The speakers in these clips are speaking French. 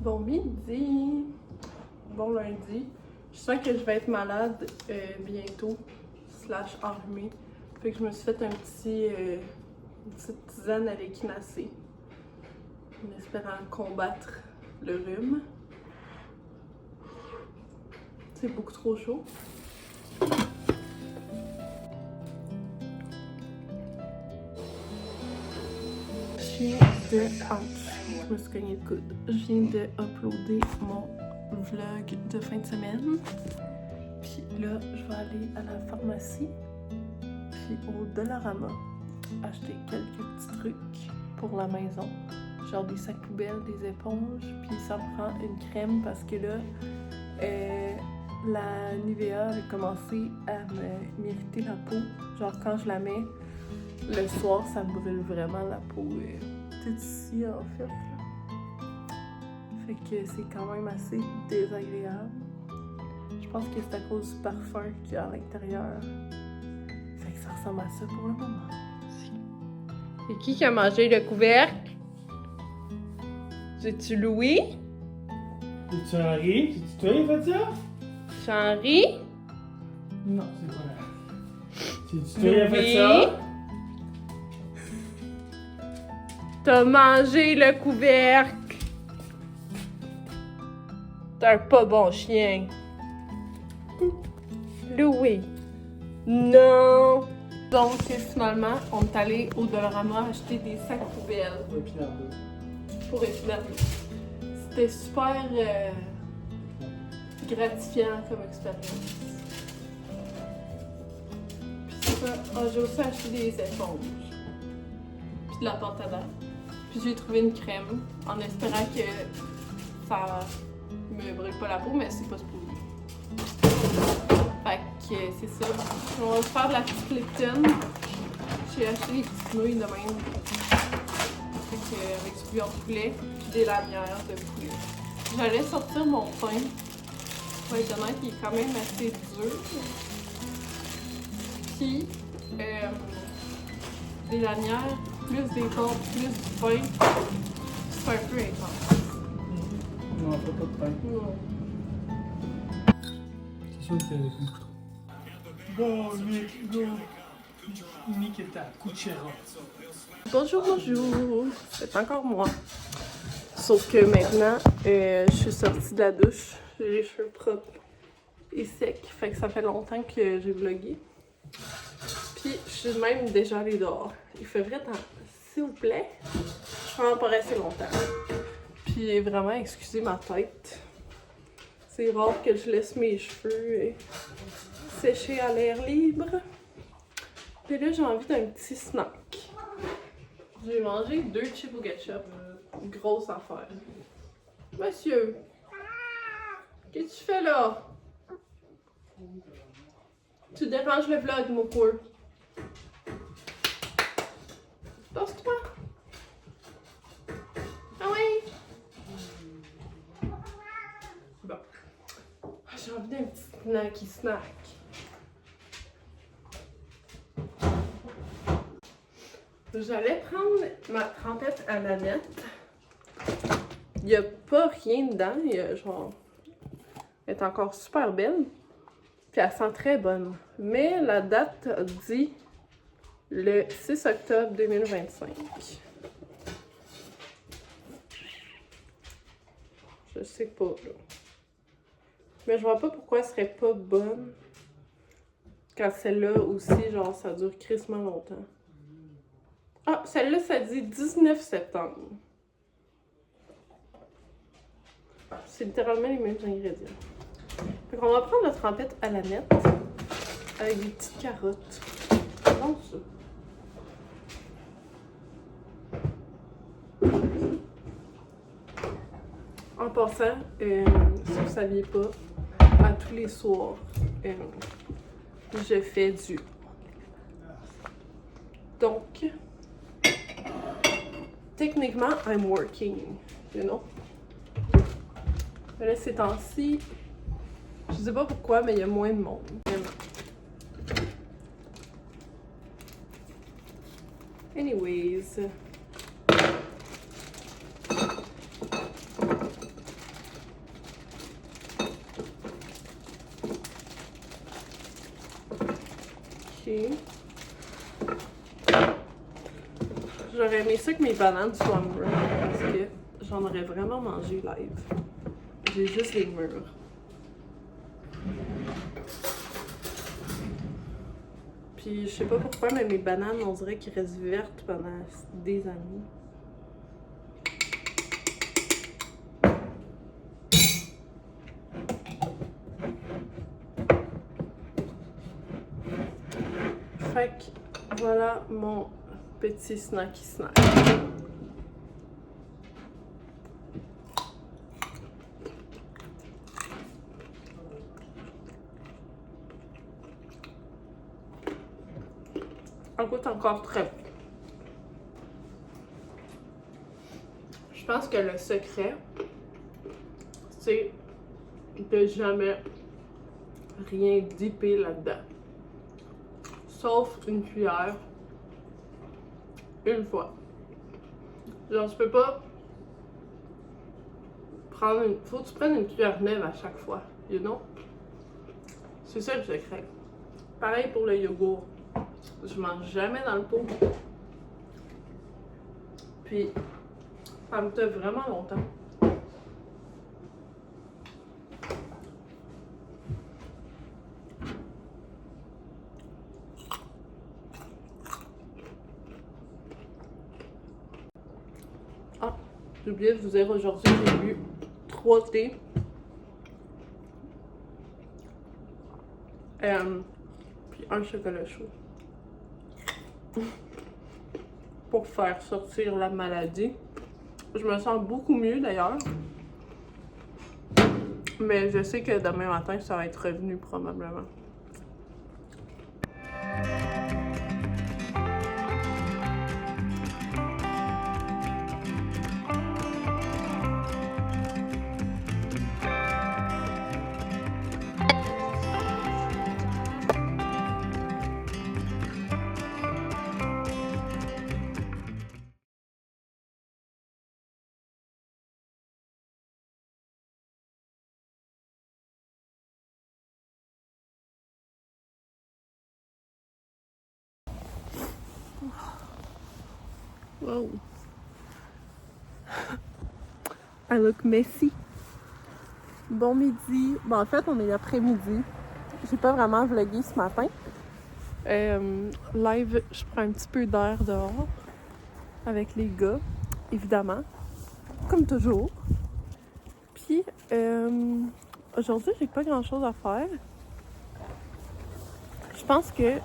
Bon midi, bon lundi. Je sens que je vais être malade bientôt, / enrhumée. Fait que je me suis fait une petite tisane à l'échinacée, en espérant combattre le rhume. C'est beaucoup trop chaud. Je me suis cogné le coude. Je viens de uploader mon vlog de fin de semaine. Puis là, je vais aller à la pharmacie, puis au Dollarama, acheter quelques petits trucs pour la maison. Genre des sacs poubelles, des éponges, puis ça me prend une crème parce que là, la Nivea a commencé à m'irriter la peau. Genre quand je la mets, le soir, ça me brûle vraiment la peau. Tout ici, en fait. Là. Fait que c'est quand même assez désagréable. Je pense que c'est à cause du parfum qu'il y a à l'intérieur. Fait que ça ressemble à ça pour le moment. C'est qui a mangé le couvercle? C'est-tu Louis? C'est-tu Henri? C'est-tu toi qui as fait ça? C'est Henri? Non, c'est pas là. C'est-tu toi qui as fait ça? T'as mangé le couvercle. T'es un pas bon chien. Louis. Non. Donc, finalement, on est allé au Dollarama acheter des sacs poubelles. Pour Épinal. C'était super gratifiant comme expérience. Puis c'est ça. J'ai aussi acheté des éponges. Puis de la pâte à dents. Puis j'ai trouvé une crème en espérant que ça me brûle pas la peau, mais c'est pas supposé. Fait que c'est ça. On va se faire de la petite Lipton. J'ai acheté des petites nouilles de même. Fait que avec du bouillon de poulet, puis des lanières de poulet. J'allais sortir mon pain. Pour être honnête, il est quand même assez dur. Puis des lanières, plus des pâtes, plus du pain, c'est un peu intense. Non, on fait pas de pain. Non. C'est sûr que c'est avec un couteau. Bon, Nick, go! Nick est à Cuchera. Bonjour, bonjour! C'est encore moi. Sauf que maintenant, je suis sortie de la douche. J'ai les cheveux propres et secs. Fait que ça fait longtemps que j'ai vlogué. Puis je suis même déjà allée dehors. Il fait vrai temps. S'il vous plaît, je prends pas rester longtemps. Puis vraiment, excusez ma tête. C'est rare que je laisse mes cheveux sécher à l'air libre. Puis là, j'ai envie d'un petit snack. J'ai mangé 2 chips au ketchup. Grosse affaire. Monsieur, qu'est-ce que tu fais là? Tu déranges le vlog, mon cours. Pose-toi. Ah oui? Bon. J'ai envie d'un petit snack. J'allais prendre ma trempette à nanette. Il n'y a pas rien dedans. Il y a genre... Elle est encore super belle. Puis elle sent très bonne. Mais la date dit le 6 octobre 2025. Je sais pas, là. Mais je vois pas pourquoi elle serait pas bonne. Quand celle-là aussi, genre, ça dure crissement longtemps. Ah, celle-là, ça dit 19 septembre. C'est littéralement les mêmes ingrédients. Fait qu'on va prendre notre trempette à la nette avec des petites carottes. C'est bon, ça. En passant, si vous ne saviez pas, à tous les soirs, je fais du... Donc, techniquement, I'm working, you know? Mais là, ces temps-ci, je sais pas pourquoi, mais il y a moins de monde. Anyways. Et j'aurais aimé ça que mes bananes soient mûres parce que j'en aurais vraiment mangé live. J'ai juste les mûres. Puis je sais pas pourquoi, mais mes bananes, on dirait qu'ils restent vertes pendant des années. Fait que voilà mon petit snacky snack. Ça goûte encore très bon. Je pense que le secret, c'est de jamais rien dipper là-dedans. Sauf une cuillère. Une fois. Genre, tu peux pas prendre une... Faut que tu prennes une cuillère neuve à chaque fois, you know? C'est ça le secret. Pareil pour le yogourt. Je mange jamais dans le pot. Puis, ça me tient vraiment longtemps. Ah, j'ai oublié de vous dire, aujourd'hui, j'ai bu 3 thés. Puis un chocolat chaud. Pour faire sortir la maladie. Je me sens beaucoup mieux d'ailleurs. Mais je sais que demain matin, ça va être revenu probablement. Wow. I look messy. Bon midi. Bon, en fait, on est l'après-midi. J'ai pas vraiment vlogué ce matin. Live, je prends un petit peu d'air dehors avec les gars, évidemment. Comme toujours. Puis, aujourd'hui, j'ai pas grand-chose à faire. Je pense que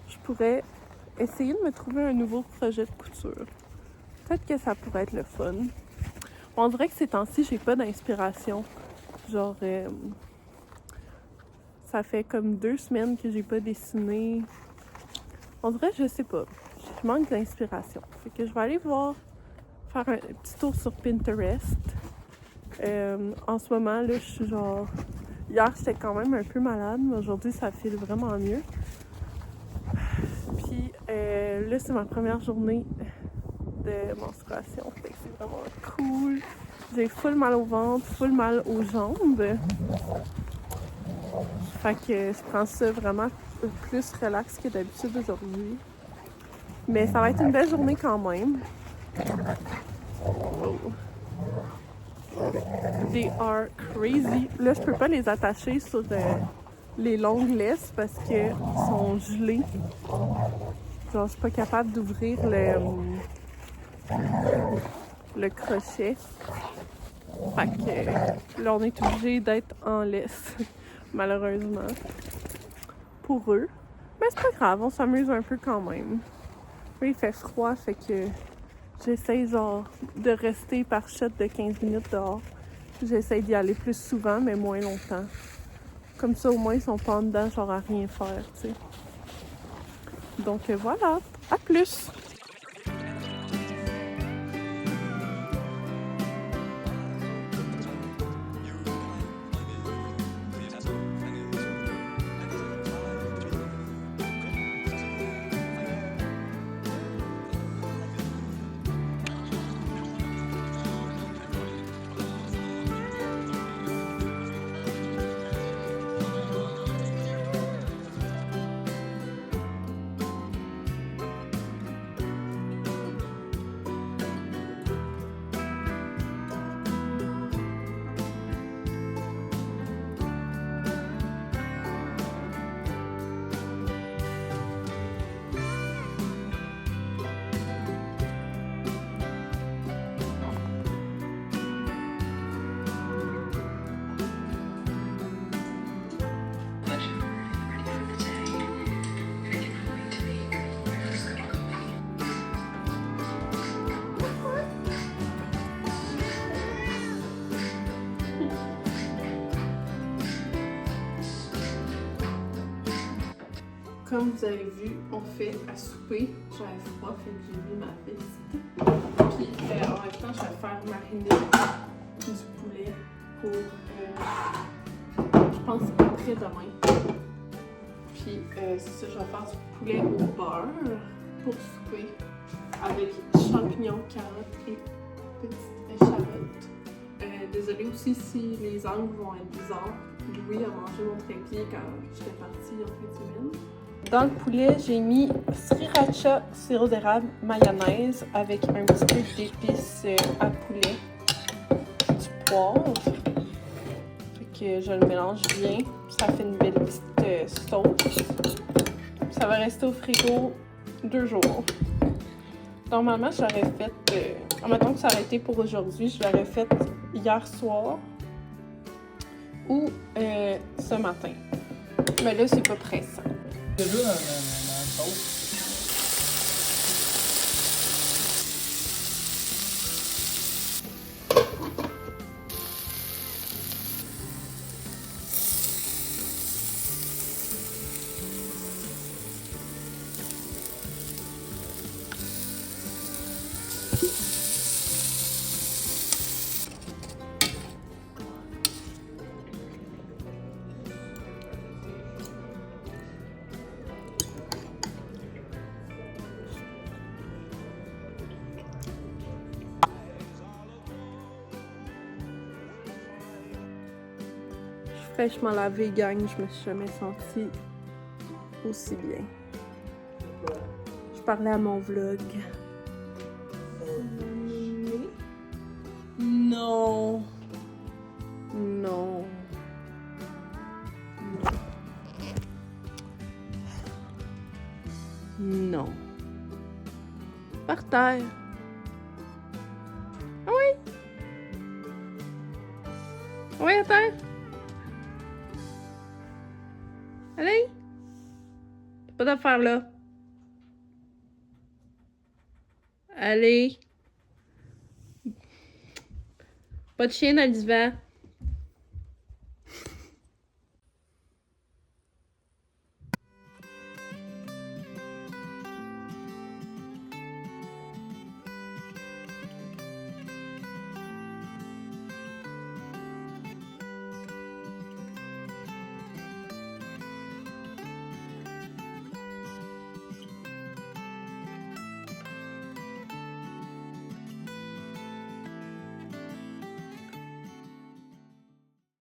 je pourrais essayer de me trouver un nouveau projet de couture. Peut-être que ça pourrait être le fun. On dirait que ces temps-ci, j'ai pas d'inspiration. Genre, ça fait comme 2 semaines que j'ai pas dessiné. On dirait, je sais pas. Je manque d'inspiration. Fait que je vais aller voir, faire un petit tour sur Pinterest. En ce moment, là, je suis genre... Hier, j'étais quand même un peu malade, mais aujourd'hui, ça file vraiment mieux. Puis là, c'est ma première journée de menstruation. Fait que c'est vraiment cool. J'ai full mal au ventre, full mal aux jambes. Fait que je prends ça vraiment plus relax que d'habitude aujourd'hui. Mais ça va être une belle journée quand même. Oh. They are crazy. Là, je peux pas les attacher sur les longues laisses parce qu'ils sont gelés. Genre, je suis pas capable d'ouvrir le crochet. Fait que là, on est obligé d'être en laisse, malheureusement, pour eux. Mais c'est pas grave, on s'amuse un peu quand même. Là, il fait froid, fait que j'essaie genre de rester par shot de 15 minutes dehors. J'essaie d'y aller plus souvent, mais moins longtemps. Comme ça, au moins, ils sont pas en dedans, genre à rien faire, tu sais. Donc voilà, à plus! comme vous avez vu, on fait à souper. J'avais froid, fait que j'ai mis ma petite. Puis en même temps, je vais faire mariner du poulet pour, je pense, après-demain. Puis c'est ça, je vais faire du poulet au beurre pour souper avec champignons, carottes et petites échalotes. Désolée aussi si les angles vont être bizarres. Louis a mangé mon trépied quand j'étais partie en fin de semaine. Dans le poulet, j'ai mis sriracha, sirop d'érable, mayonnaise avec un petit peu d'épices à poulet, du poivre. Fait que je le mélange bien. Ça fait une belle petite sauce. Ça va rester au frigo 2 jours. Normalement, je l'aurais fait, admettons que ça aurait été pour aujourd'hui, je l'aurais fait hier soir ou ce matin. Mais là, c'est pas pressant. C'est là dans la sauce. Fraîchement lavé, gang, je me suis jamais sentie aussi bien. Je parlais à mon vlog. Non. Non. Non. Par terre. Ah oui? Oui, à terre. Allez! Pas d'affaire là. Allez! Pas de chien dans le divan.